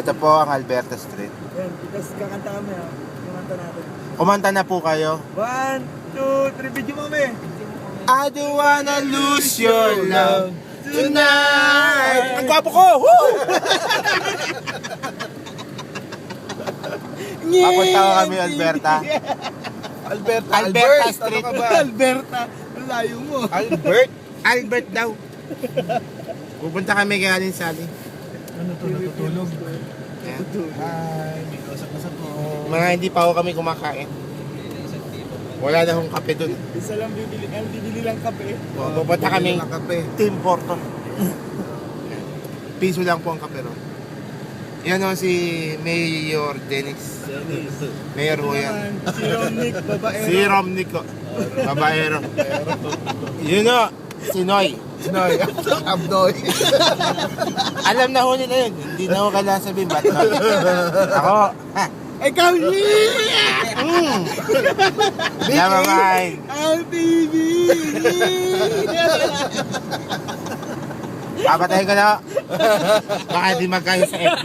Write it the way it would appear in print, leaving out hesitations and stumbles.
Ito po ang Alberta Street. Yan, tapos kakanta kami ha. Kumanta natin. Kumanta na po kayo. 1, 2, 3, video mo kami. I don't wanna lose your love tonight. Ang gwapo ko! Woo! Papunta ko kami, Alberta. Alberta Street. Ano ka ba? Alberta. Ang layo mo. Albert daw. Pupunta kami kay Alin Sally. Ano to? Natutulog? Ayan. Hi, may kausap-usap po. Mga hindi pa ako kami kumakain. Wala na akong kape dun. Isa lang bibili. Ang bibili lang kape. Pupunta kami kape. Tim Horton. Piso lang po ang kape ron. Yan o si Mayor Dennis. Mayor ho yan. Si Romnick, babaero. Si Romnick ko. Babaero. Yun o. Si Noy. Noy. Abdoy. Alam na ho nila yun. Hindi na ho kailangan sabihin. Ba't Noy? Ako. Ha. Ikaw Never mind. Ang TV! Papatayin ko na ho. Baka di magkayo sa FB.